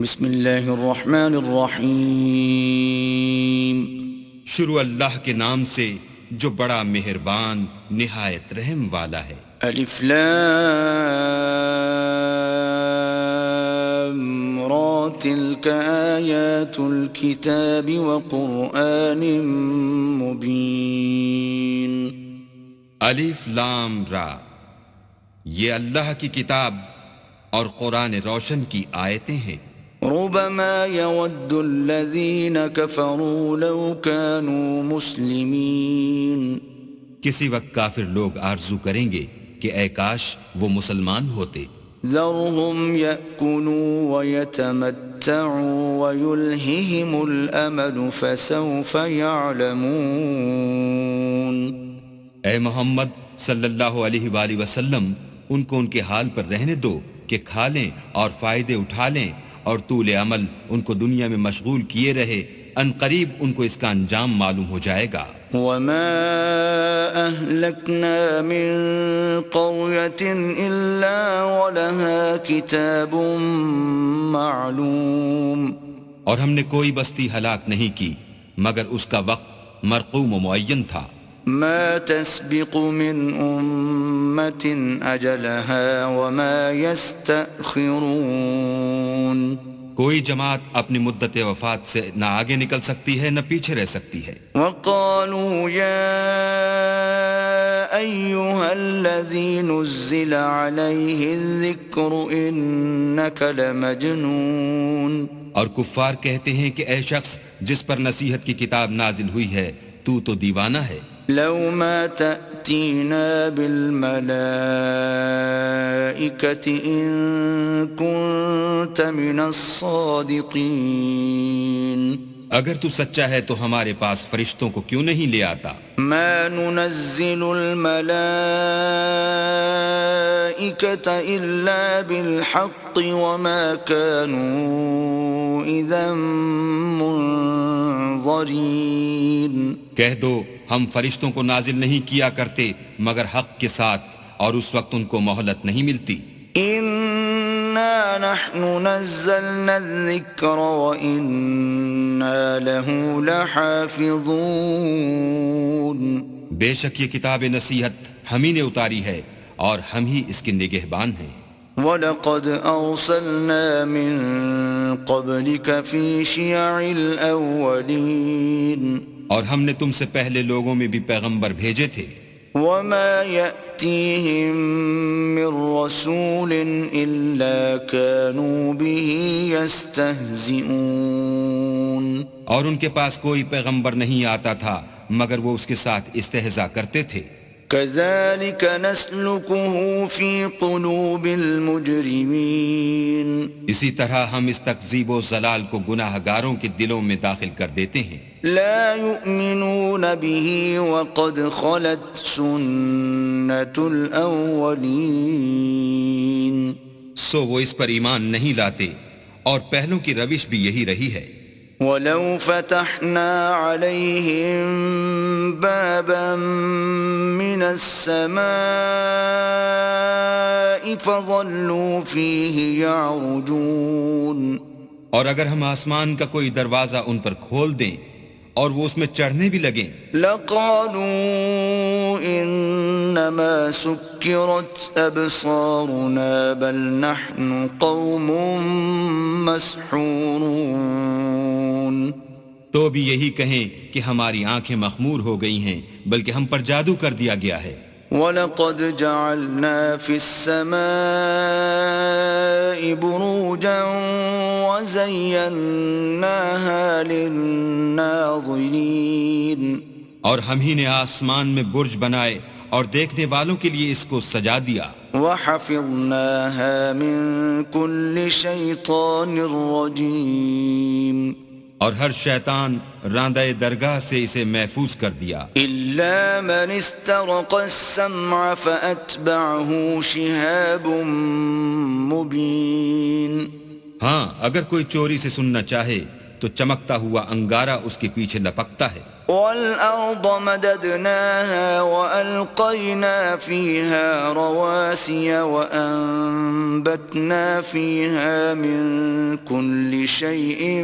بسم اللہ الرحمن الرحیم شروع اللہ کے نام سے جو بڑا مہربان نہایت رحم والا ہے۔ الف لام را تلک آیات الکتاب وقرآن مبین۔ الف لام را، یہ اللہ کی کتاب اور قرآن روشن کی آیتیں ہیں۔ ربما يود الذين كفروا لو كانوا مسلمين۔ کسی وقت کافر لوگ آرزو کریں گے کہ اے کاش وہ مسلمان ہوتے۔ ذرهم يأكلوا ويتمتعوا ويلههم الأمل فسوف يعلمون۔ اے محمد صلی اللہ علیہ وآلہ وسلم، ان کو ان کے حال پر رہنے دو کہ کھا لیں اور فائدے اٹھا لیں، اور طول عمل ان کو دنیا میں مشغول کیے رہے، ان قریب ان کو اس کا انجام معلوم ہو جائے گا۔ وما أهلكنا من قرية إلا ولها كتاب معلوم۔ اور ہم نے کوئی بستی ہلاک نہیں کی مگر اس کا وقت مرقوم و معین تھا۔ ما تسبق من أمة أجلها وما يستأخرون۔ کوئی جماعت اپنی مدت وفات سے نہ آگے نکل سکتی ہے نہ پیچھے رہ سکتی ہے۔ وقالوا يا أيها الذي نزل عليه الذكر إنك لمجنون۔ اور کفار کہتے ہیں کہ اے شخص جس پر نصیحت کی کتاب نازل ہوئی ہے تو دیوانہ ہے۔ لو ما تأتينا بالملائكة إن كنت من الصادقين۔ اگر تو سچا ہے تو ہمارے پاس فرشتوں کو کیوں نہیں لے آتا؟ ما ننزل الملائكة إلا بالحق وما كانوا إذا منظرين۔ کہہ دو ہم فرشتوں کو نازل نہیں کیا کرتے مگر حق کے ساتھ، اور اس وقت ان کو مہلت نہیں ملتی۔ إنا نحن نزلنا الذكر وإنا له لحافظون۔ بے شک یہ کتاب نصیحت ہم ہی نے اتاری ہے اور ہم ہی اس کے نگہبان ہیں۔ وَلَقَدْ أَرْسَلْنَا مِن قَبْلِكَ فِي شِيَعِ الْأَوَّلِينَ۔ اور ہم نے تم سے پہلے لوگوں میں بھی پیغمبر بھیجے تھے۔ وَمَا يَأْتِيهِم مِّن رَّسُولٍ إِلَّا كَانُوا بِهِ يَسْتَهْزِئُونَ۔ اور ان کے پاس کوئی پیغمبر نہیں آتا تھا مگر وہ اس کے ساتھ استہزاء کرتے تھے۔ كَذَلِكَ نَسْلُكُهُ فِي قُلُوبِ الْمُجْرِمِينَ۔ اسی طرح ہم اس تکذیب و ضلال کو گناہ گاروں کے دلوں میں داخل کر دیتے ہیں۔ لا يؤمنون به وقد خلت سنة الأولين۔ سو وہ اس پر ایمان نہیں لاتے اور پہلوں کی روش بھی یہی رہی ہے۔ ولو فتحنا عليهم بابا من السماء فظلوا فيه يعرجون۔ اور اگر ہم آسمان کا کوئی دروازہ ان پر کھول دیں اور وہ اس میں چڑھنے بھی لگیں، لقالوا انما سكرت ابصارنا بل نحن قوم مسحورون۔ تو بھی یہی کہیں کہ ہماری آنکھیں مخمور ہو گئی ہیں بلکہ ہم پر جادو کر دیا گیا ہے۔ وَلَقَدْ جَعَلْنَا فِي السَّمَاءِ بُرُوجًا وَزَيَّنَّاهَا لِلنَّاظِرِينَ۔ اور ہم ہی نے آسمان میں برج بنائے اور دیکھنے والوں کے لیے اس کو سجا دیا۔ وَحَفِظْنَاهَا مِن كُلِّ شَيْطَانٍ رَّجِيمٍ۔ اور ہر شیطان راندہ درگاہ سے اسے محفوظ کر دیا۔ إِلَّا مَنِ اسْتَرَقَ السَّمْعَ فَأَتْبَعَهُ شِهَابٌ مُّبِينٌ۔ ہاں اگر کوئی چوری سے سننا چاہے تو چمکتا ہوا انگارہ اس کے پیچھے لپکتا ہے. وَالْأَرْضَ مَدَدْنَاهَا وَأَلْقَيْنَا فِيهَا رَوَاسِيَ وَأَنبَتْنَا فِيهَا مِن كُلِّ شَيْءٍ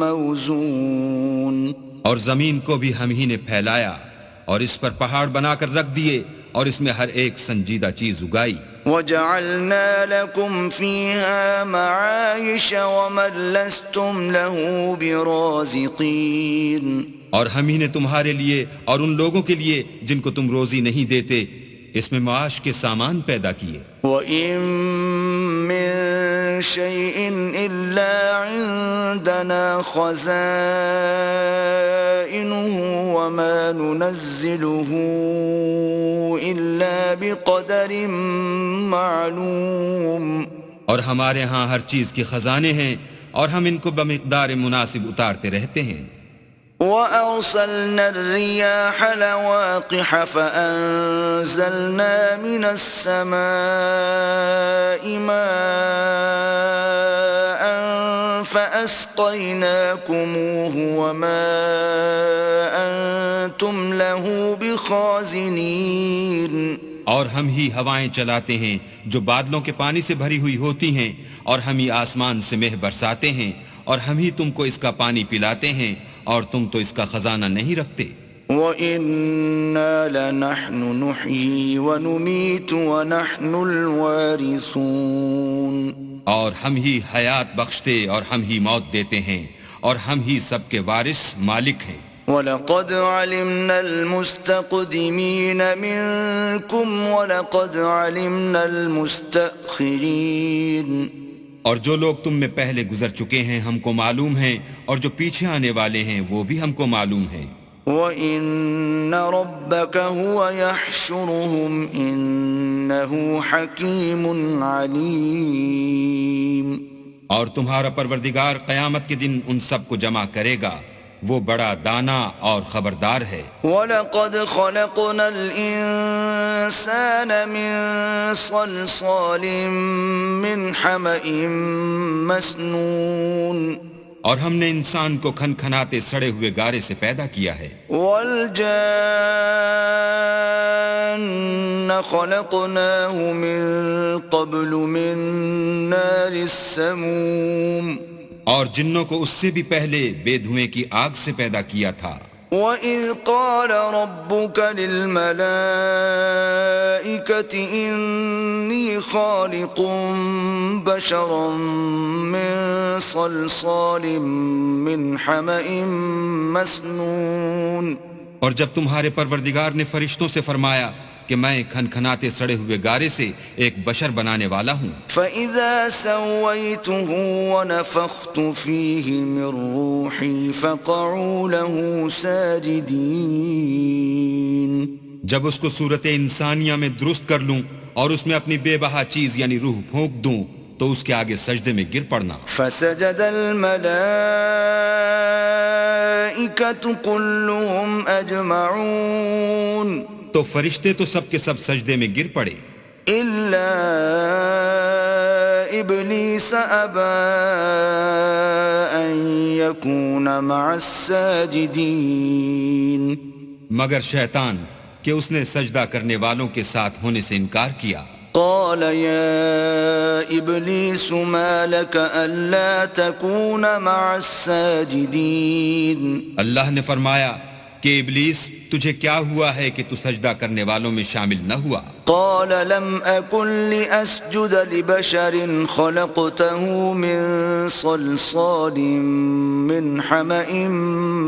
مَوْزُونٍ. اور زمین کو بھی ہم ہی نے پھیلایا اور اس پر پہاڑ بنا کر رکھ دیے اور اس میں ہر ایک سنجیدہ چیز اگائی. وَجَعَلْنَا لَكُمْ فِيهَا مَعَايِشَ وَمَن لَّسْتُمْ لَهُ بِرَازِقِينَ. اور ہم ہی نے تمہارے لیے اور ان لوگوں کے لیے جن کو تم روزی نہیں دیتے اس میں معاش کے سامان پیدا کیے. وَإِن مِّن شَيْءٍ إِلَّا عِندَنَا خَزَائِنُهُ وَمَا نُنَزِّلُهُ إِلَّا بِقَدَرٍ مَّعْلُومٍ. اور ہمارے ہاں ہر چیز کے خزانے ہیں اور ہم ان کو بمقدار مناسب اتارتے رہتے ہیں. وَأَرْسَلْنَا الرِّيَاحَ لَوَاقِحَ فَأَنزَلْنَا مِنَ السَّمَاءِ مَاءً فَأَسْقَيْنَاكُمُوهُ وَمَا أَنْتُمْ لَهُ بِخَازِنِينَ. اور ہم ہی ہوائیں چلاتے ہیں جو بادلوں کے پانی سے بھری ہوئی ہوتی ہیں اور ہم ہی آسمان سے مہ برساتے ہیں اور ہم ہی تم کو اس کا پانی پلاتے ہیں اور تم تو اس کا خزانہ نہیں رکھتے. وَإِنَّا لَنَحْنُ نُحْيِي وَنُمِيتُ وَنَحْنُ الْوَارِثُونَ. اور ہم ہی حیات بخشتے اور ہم ہی موت دیتے ہیں اور ہم ہی سب کے وارث مالک ہیں. وَلَقَدْ عَلِمْنَا الْمُسْتَقْدِمِينَ مِنْكُمْ وَلَقَدْ عَلِمْنَا الْمُسْتَأْخِرِينَ. اور جو لوگ تم میں پہلے گزر چکے ہیں ہم کو معلوم ہیں اور جو پیچھے آنے والے ہیں وہ بھی ہم کو معلوم ہیں. وَإِنَّ رَبَّكَ هُوَ يَحْشُرُهُمْ إِنَّهُ حَكِيمٌ عَلِيمٌ. اور تمہارا پروردگار قیامت کے دن ان سب کو جمع کرے گا وہ بڑا دانا اور خبردار ہے. وَلَقَدْ خَلَقْنَا الْإِنسَانَ مِنْ صَلْصَالٍ مِّنْ حَمَإٍ مَسْنُونٍ. اور ہم نے انسان کو کھن کھناتے سڑے ہوئے گارے سے پیدا کیا ہے. وَالْجَانَّ خَلَقْنَاهُ مِنْ قَبْلُ مِنْ نَارِ السَّمُومِ. اور جنوں کو اس سے بھی پہلے بے دھوئیں کی آگ سے پیدا کیا تھا. وَإِذْ قَالَ رَبُّكَ لِلْمَلَائِكَةِ إِنِّي خَالِقٌ بَشَرًا مِّن صَلْصَالٍ مِّنْ حَمَإٍ مَسْنُونٍ. اور جب تمہارے پروردگار نے فرشتوں سے فرمایا کہ میں کھن کھناتے سڑے ہوئے گارے سے ایک بشر بنانے والا ہوں. فَإِذَا سَوَّيْتُهُ وَنَفَخْتُ فِيهِ مِن رُّوحِي فَقَعُوا لَهُ سَاجِدِينَ. جب اس کو صورت انسانیہ میں درست کر لوں اور اس میں اپنی بے بہا چیز یعنی روح پھونک دوں تو اس کے آگے سجدے میں گر پڑنا. فَسَجَدَ الْمَلَائِكَةُ كُلُّهُمْ أَجْمَعُونَ. تو فرشتے تو سب کے سب سجدے میں گر پڑے إِلَّا إِبْلِيسَ أَبَى أَن يَكُونَ مَعَ السَّاجِدِينَ. مگر شیطان کہ اس نے سجدہ کرنے والوں کے ساتھ ہونے سے انکار کیا. قال يا إبليس ما لك ألا تكون مع الساجدين. اللہ نے فرمایا کہ ابلیس تجھے کیا ہوا ہے کہ تو سجدہ کرنے والوں میں شامل نہ ہوا. قال لم أكن لأسجد لبشر خلقته من صلصال من حمأ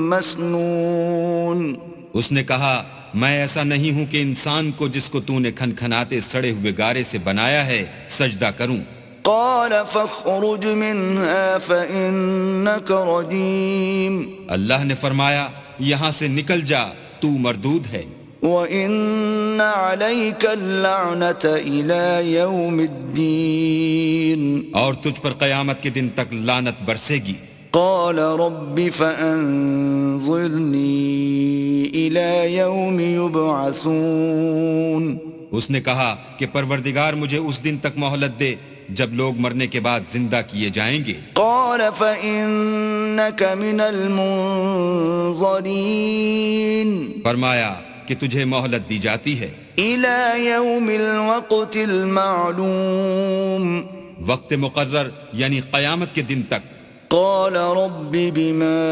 مسنون. اس نے کہا میں ایسا نہیں ہوں کہ انسان کو جس کو تو نے کھن کھناتے سڑے ہوئے گارے سے بنایا ہے سجدہ کروں. قال فاخرج منها فإنك رجيم. اللہ نے فرمایا یہاں سے نکل جا تو مردود ہے. وَإِنَّ عَلَيْكَ اللَّعْنَةَ إِلَى يَوْمِ الدِّينِ. اور تجھ پر قیامت کے دن تک لعنت برسے گی. قال رب فأنظرني إلى يوم يبعثون. اس نے کہا کہ پروردگار مجھے اس دن تک مہلت دے جب لوگ مرنے کے بعد زندہ کیے جائیں گے؟ قال فإنك من المنظرين فرمایا کہ تجھے مہلت دی جاتی ہے إلى يوم الوقت المعلوم وقت مقرر یعنی قیامت کے دن تک۔ قال رب بما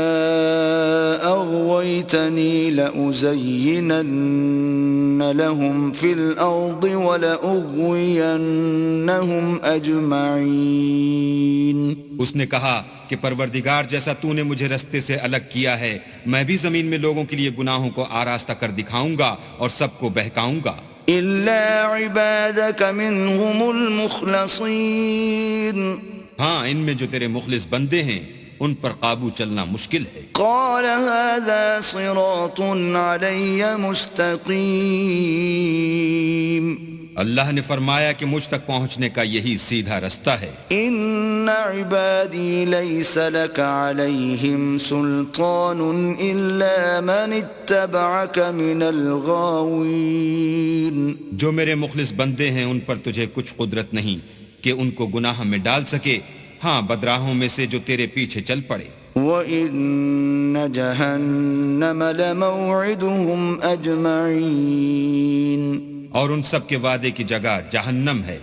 أغويتني لأزينن لهم في الأرض ولأغوينهم أجمعين۔ اس نے کہا کہ پروردگار جیسا تو نے مجھے رستے سے الگ کیا ہے، میں بھی زمین میں لوگوں کے لیے گناہوں کو آراستہ کر دکھاؤں گا اور سب کو بہکاؤں گا، إلا عبادك منهم المخلصين۔ ہاں ان میں جو تیرے مخلص بندے ہیں ان پر قابو چلنا مشکل ہے۔ قال هذا صراط علي مستقيم۔ اللہ نے فرمایا کہ مجھ تک پہنچنے کا یہی سیدھا رستہ ہے۔ إن عبادي ليس لك عليهم سلطان إلا من اتبعك من الغاوين۔ جو میرے مخلص بندے ہیں ان پر تجھے کچھ قدرت نہیں کہ ان کو گناہ میں ڈال سکے، ہاں بدراہوں میں سے جو تیرے پیچھے چل پڑے۔ وَإِنَّ جَهَنَّمَ لَمَوْعِدُهُمْ أَجْمَعِينَ۔ اور ان سب کے وعدے کی جگہ جہنم ہے،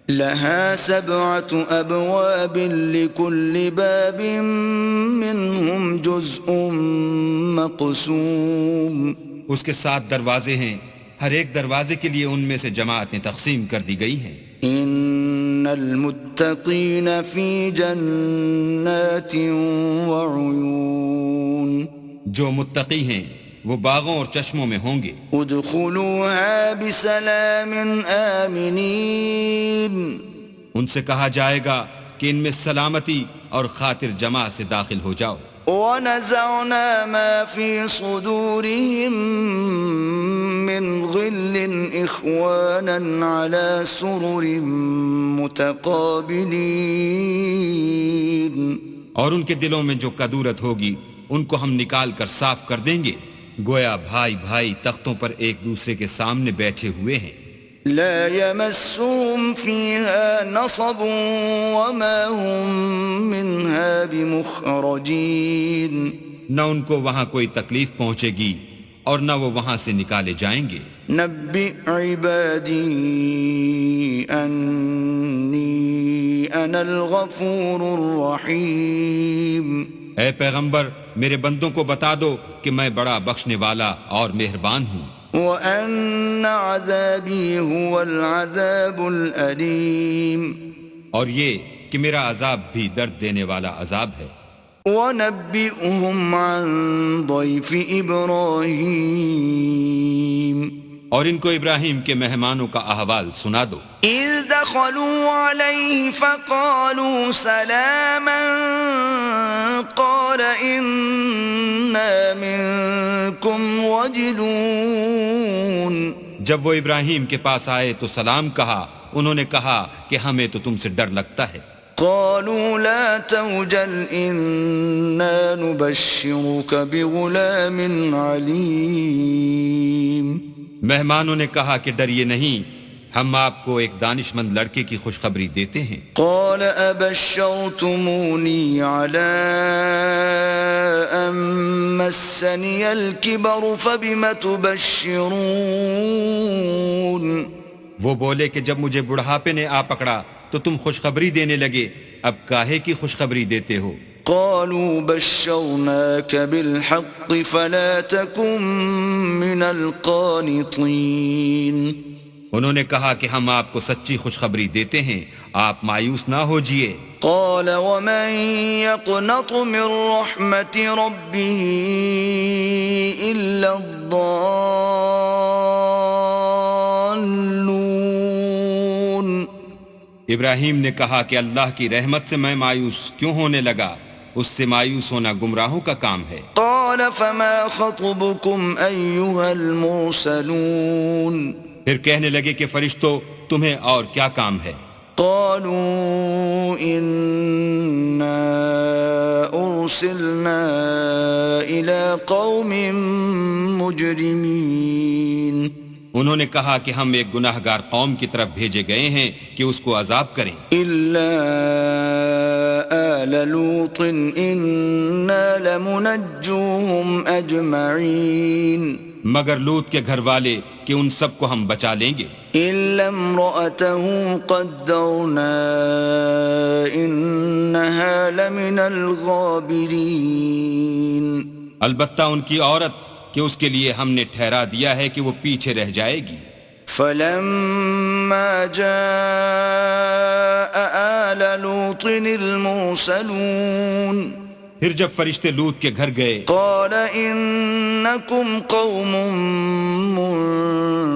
لَهَا 7 أَبْوَابٍ لِكُلِّ بَابٍ مِّنْهُمْ جُزْءٌ مَّقْسُومٌ۔ اس کے 7 دروازے ہیں، ہر ایک دروازے کے لیے ان میں سے جماعتیں تقسیم کر دی گئی ہیں۔ إِنَّ الْمُتَّقِينَ فِي جَنَّاتٍ وَعُيُونٍ۔ جو متقی ہیں وہ باغوں اور چشموں میں ہوں گے۔ ادخلوها بسلام آمنین۔ ان سے کہا جائے گا کہ ان میں سلامتی اور خاطر جمع سے داخل ہو جاؤ۔ ونزعنا ما في صدورهم من غل إخوانا على سرر متقابلين۔ اور ان کے دلوں میں جو کدورت ہوگی ان کو ہم نکال کر صاف کر دیں گے، گویا بھائی بھائی تختوں پر ایک دوسرے کے سامنے بیٹھے ہوئے ہیں۔ لا يمسهم فيها نصب وما هم منها بمخرجين۔ نہ ان کو وہاں کوئی تکلیف پہنچے گی اور نہ وہ وہاں سے نکالے جائیں گے۔ نبئ عبادی انی انا الغفور الرحیم۔ اے پیغمبر میرے بندوں کو بتا دو کہ میں بڑا بخشنے والا اور مہربان ہوں، وَأَنَّ عَذَابِي هُوَ الْعَذَابُ الْأَلِيمُ۔ اور یہ کہ میرا عذاب بھی درد دینے والا عذاب ہے۔ وَنَبِّئْهُمْ عَنْ ضَيْفِ إِبْرَاهِيمَ۔ اور ان کو ابراہیم کے مہمانوں کا احوال سنا دو۔ إِذْ دَخَلُوا عَلَيْهِ فَقَالُوا سَلَامًا قَالَ إِنَّا مِنْكُمْ وَجِلُونَ۔ جب وہ ابراہیم کے پاس آئے تو سلام کہا، انہوں نے کہا کہ ہمیں تو تم سے ڈر لگتا ہے۔ قالوا لا توجل إنا نبشرك بغلام عليم۔ مہمانوں نے کہا کہ ڈریے نہیں، ہم آپ کو ایک دانش مند لڑکے کی خوشخبری دیتے ہیں۔ قال أبشرتموني على أن مسني الكبر فبم تبشرون۔ وہ بولے کہ جب مجھے بڑھاپے نے آ پکڑا تو تم خوشخبری دینے لگے، اب کاہے کی خوشخبری دیتے ہو؟ قالوا بشرناك بالحق فلا تكن من القانطين۔ انہوں نے کہا کہ ہم آپ کو سچی خوشخبری دیتے ہیں، آپ مایوس نہ ہوجئے۔ قال ومن يقنط من رحمة ربه إلا الضالون۔ ابراہیم نے کہا کہ اللہ کی رحمت سے میں مایوس کیوں ہونے لگا؟ اس سے مایوس ہونا گمراہوں کا کام ہے۔ قال فما خطبكم أيها المرسلون۔ پھر کہنے لگے کہ فرشتوں تمہیں اور کیا کام ہے؟ قالوا إنا أرسلنا إلى قوم مجرمين۔ انہوں نے کہا کہ ہم ایک گناہگار قوم کی طرف بھیجے گئے ہیں کہ اس کو عذاب کریں، إلا آل لوط إنا لمنجوهم أجمعين مگر لوط کے گھر والے کہ ان سب کو ہم بچا لیں گے، إلا امرأته قدرنا إنها لمن الغابرين البتہ ان کی عورت کہ اس کے لیے ہم نے ٹھہرا دیا ہے کہ وہ پیچھے رہ جائے گی۔ فلما جاء آل لوط المرسلون پھر جب فرشتے لوط کے گھر گئے قال إنكم قوم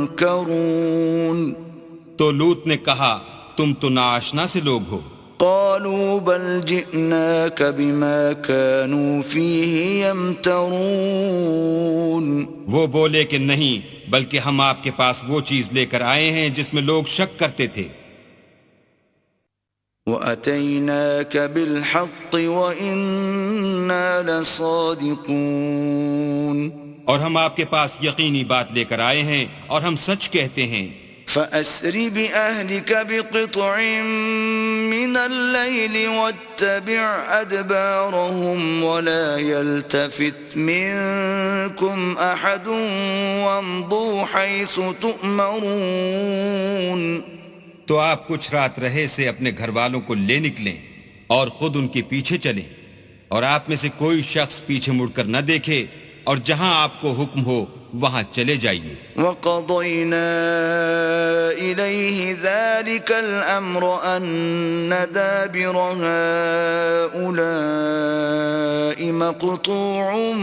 منكرون تو لوط نے کہا تم تو ناآشنا سے لوگ ہو۔ قالوا بل جئناك بما كانوا فيه يمترون وہ بولے کہ نہیں، بلکہ ہم آپ کے پاس وہ چیز لے کر آئے ہیں جس میں لوگ شک کرتے تھے۔ وَأَتَيْنَاكَ بِالْحَقِّ وَإِنَّا لَصَادِقُونَ اور ہم آپ کے پاس یقینی بات لے کر آئے ہیں اور ہم سچ کہتے ہیں۔ فَأَسْرِ بِأَهْلِكَ بِقِطْعٍ مِّنَ اللَّيْلِ وَاتَّبِعْ أَدْبَارَهُمْ وَلَا يَلْتَفِتْ مِنكُمْ أَحَدٌ وَامْضُوا حَيْثُ تُؤْمَرُونَ تو آپ کچھ رات رہے سے اپنے گھر والوں کو لے نکلیں اور خود ان کے پیچھے چلیں، اور آپ میں سے کوئی شخص پیچھے مڑ کر نہ دیکھے، اور جہاں آپ کو حکم ہو وہاں چلے جائیے۔ وَقَضَيْنَا إِلَيْهِ ذَلِكَ الْأَمْرَ أَنَّ دَابِرَ هَؤُلَاءِ مَقْطُوعٌ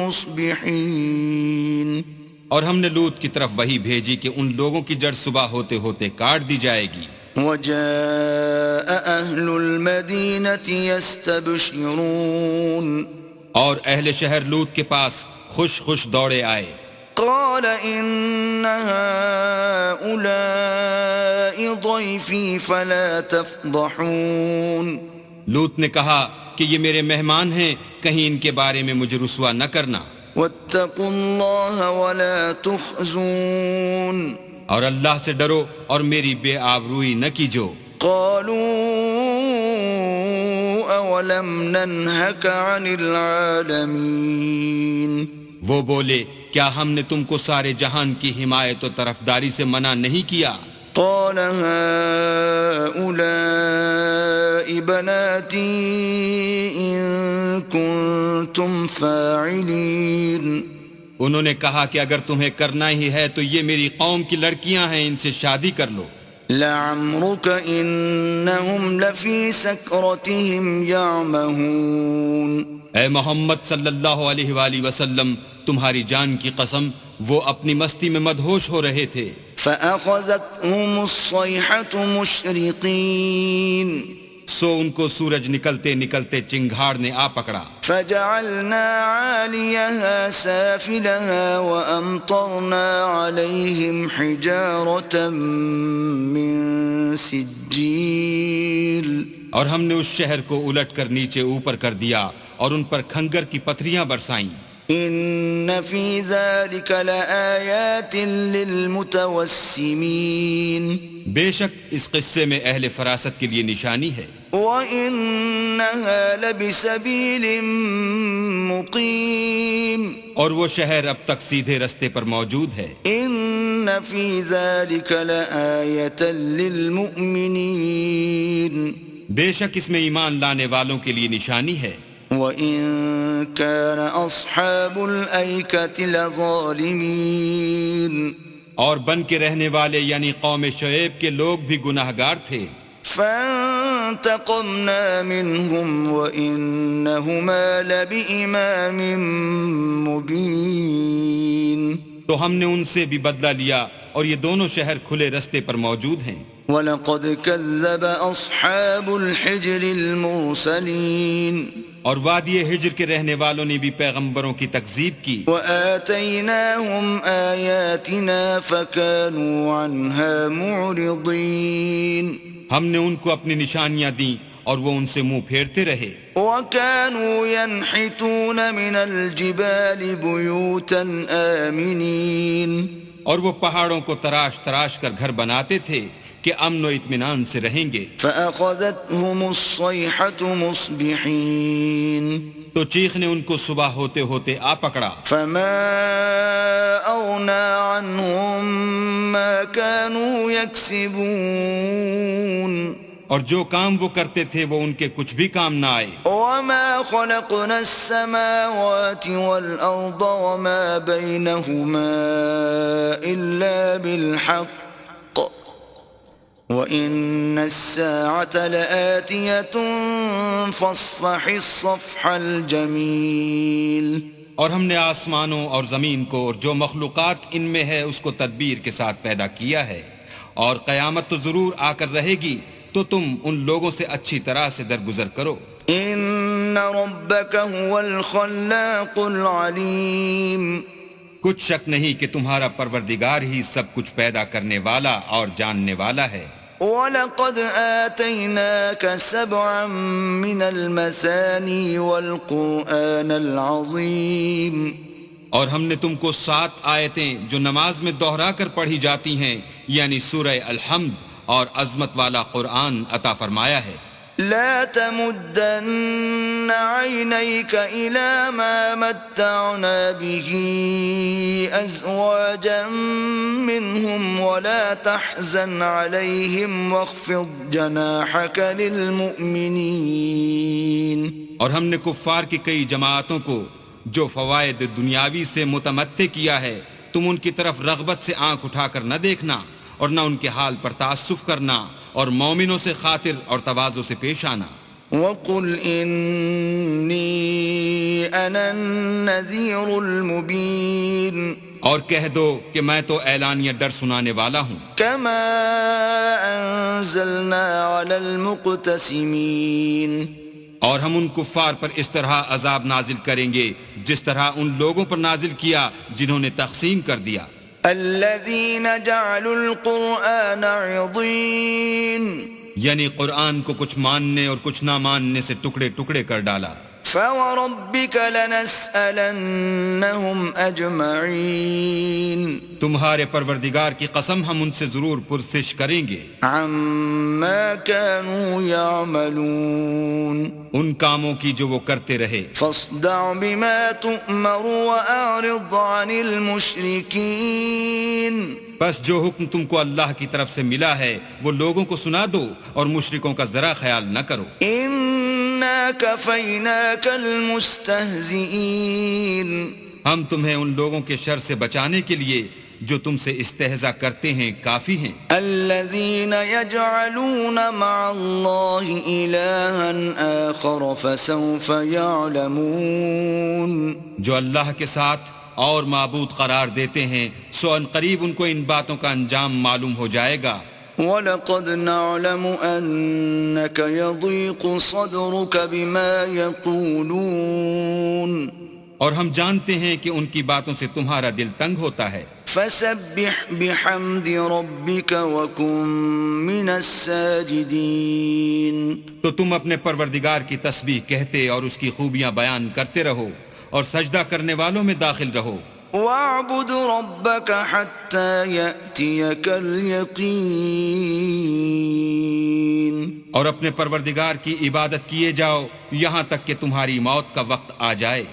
مُصْبِحِينَ اور ہم نے لوط کی طرف وحی بھیجی کہ ان لوگوں کی جڑ صبح ہوتے ہوتے کاٹ دی جائے گی۔ وَجَاءَ أَهْلُ الْمَدِينَةِ يَسْتَبْشِرُونَ اور اہل شہر لوط کے پاس خوش خوش دوڑے آئے۔ قال إن هؤلاء ضيفي فلا تفضحون لوط نے کہا کہ یہ میرے مہمان ہیں، کہیں ان کے بارے میں مجھے رسوا نہ کرنا، واتقوا الله ولا تخزون اور اللہ سے ڈرو اور میری بے آبروئی نہ کیجو۔ قالوا أولم ننهك عن العالمين وہ بولے کیا ہم نے تم کو سارے جہان کی حمایت و طرفداری سے منع نہیں کیا؟ قال هؤلاء بناتي إن كنتم فاعلين انہوں نے کہا کہ اگر تمہیں کرنا ہی ہے تو یہ میری قوم کی لڑکیاں ہیں، ان سے شادی کر لو۔ لعمرك إنهم لفي سكرتهم يعمهون اے محمد صلی اللہ علیہ وآلہ وسلم، تمہاری جان کی قسم وہ اپنی مستی میں مدہوش ہو رہے تھے۔ فأخذتهم الصيحة مشرقين سو ان کو سورج نکلتے نکلتے چنگھاڑ نے آ پکڑا۔ فجعلنا عاليها سافلها وأمطرنا عليهم حجارة من سجيل اور ہم نے اس شہر کو الٹ کر نیچے اوپر کر دیا اور ان پر کھنگر کی پتھریاں برسائیں۔ إن في ذلك لآيات للمتوسمين بے شک اس قصے میں اہل فراست کے لیے نشانی ہے، وَإِنَّهَا لَبِسَبِيلٍ مُقِيمٍ اور وہ شہر اب تک سیدھے رستے پر موجود ہے۔ إِنَّ فِي ذَلِكَ لَآيَةً لِّلْمُؤْمِنِينَ بے شک اس میں ایمان لانے والوں کے لیے نشانی ہے۔ وَإِن كَانَ أَصْحَابُ الْأَيْكَةِ لَظَالِمِينَ اور بن کے رہنے والے یعنی قوم شعیب کے لوگ بھی گناہگار تھے۔ فَانْتَقَمْنَا مِنْهُمْ وَإِنَّهُمَا لَبِإِمَامٍ مُبِينٍ تو ہم نے ان سے بھی بدلہ لیا اور یہ دونوں شہر کھلے رستے پر موجود ہیں۔ وَلَقَدْ كَذَّبَ أَصْحَابُ الْحِجْرِ الْمُرْسَلِينَ اور وادی ہجر کے رہنے والوں نے بھی پیغمبروں کی تکذیب کی۔ وَآتَيْنَاهُمْ آيَاتِنَا فَكَانُوا عَنْهَا مُعْرِضِينَ ہم نے ان کو اپنی نشانیاں دیں اور وہ ان سے منہ پھیرتے رہے۔ وَكَانُوا يَنْحِتُونَ مِنَ الْجِبَالِ بُيُوتًا آمِنِينَ اور وہ پہاڑوں کو تراش تراش کر گھر بناتے تھے کہ امن و اطمینان سے رہیں گے. فأخذتهم الصيحة مصبحين تو چیخ نے ان کو صبح ہوتے ہوتے آ پکڑا. فما أغنى عنهم ما كانوا يكسبون اور جو کام وہ کرتے تھے وہ ان کے کچھ بھی کام نہ آئے. وما خلقنا السماوات والأرض وما بينهما إلا بالحق وإن الساعة لآتية فاصفح الصفح الجميل. اور ہم نے آسمانوں اور زمین کو اور جو مخلوقات ان میں ہے اس کو تدبیر کے ساتھ پیدا کیا ہے، اور قیامت تو ضرور آ کر رہے گی، تو تم ان لوگوں سے اچھی طرح سے درگزر کرو. ان ربك هو الخلاق العليم. کچھ شک نہیں کہ تمہارا پروردگار ہی سب کچھ پیدا کرنے والا اور جاننے والا ہے. وَلَقَدْ آتَيْنَاكَ سَبْعًا مِّنَ الْمَثَانِي وَالْقُرْآنَ الْعَظِيمِ. اور ہم نے تم کو 7 آیتیں جو نماز میں دوہرا کر پڑھی جاتی ہیں، یعنی سورہ الحمد اور عظمت والا قرآن عطا فرمایا ہے. لا تمدن عينيك إلى ما متعنا به أزواجا منهم ولا تحزن عليهم واخفض جناحك للمؤمنين. اور ہم نے کفار کی کئی جماعتوں کو جو فوائد دنیاوی سے متمتع کیا ہے، تم ان کی طرف رغبت سے آنکھ اٹھا کر نہ دیکھنا اور نہ ان کے حال پر تعسف کرنا، اور مومنوں سے خاطر اور تواضع سے پیش آنا. وَقُلْ إِنِّي أَنَا النَّذِيرُ الْمُبِينُ. اور کہہ دو کہ میں تو اعلانیہ ڈر سنانے والا ہوں. كَمَا أَنزَلْنَا عَلَى الْمُقْتَسِمِينَ. اور ہم ان کفار پر اس طرح عذاب نازل کریں گے جس طرح ان لوگوں پر نازل کیا جنہوں نے تقسیم کر دیا. الذين جعلوا القرآن عضين. یعنی قرآن کو کچھ ماننے اور کچھ نہ ماننے سے ٹکڑے ٹکڑے کر ڈالا. فوربك لنسألنهم أجمعين. تمہارے پروردگار کی قسم ہم ان سے ضرور پرسش کریں گے عما كانوا يعملون. ان کاموں کی جو وہ کرتے رہے. فاصدع بما تؤمر وأعرض عن المشركين. بس جو حکم تم کو اللہ کی طرف سے ملا ہے وہ لوگوں کو سنا دو اور مشرکوں کا ذرا خیال نہ کرو. إنا كفيناك المستهزئين. ہم تمہیں ان لوگوں کے شر سے بچانے کے لیے جو تم سے استہزاء کرتے ہیں کافی ہیں. الذين يجعلون مع الله إلها آخر فسوف يعلمون. جو اللہ کے ساتھ اور معبود قرار دیتے ہیں سو ان قریب ان کو ان باتوں کا انجام معلوم ہو جائے گا. وَلَقَدْ نَعْلَمُ أَنَّكَ يَضِيقُ صَدْرُكَ بِمَا يَقُولُونَ. اور ہم جانتے ہیں کہ ان کی باتوں سے تمہارا دل تنگ ہوتا ہے. فَسَبِّحْ بِحَمْدِ رَبِّكَ وَكُن مِّنَ السَّاجِدِينَ. تو تم اپنے پروردگار کی تسبیح کہتے اور اس کی خوبیاں بیان کرتے رہو اور سجدہ کرنے والوں میں داخل رہو. وَاعْبُدْ رَبَّكَ حَتَّى يَأْتِيَكَ الْيَقِينُ. اور اپنے پروردگار کی عبادت کیے جاؤ یہاں تک کہ تمہاری موت کا وقت آ جائے.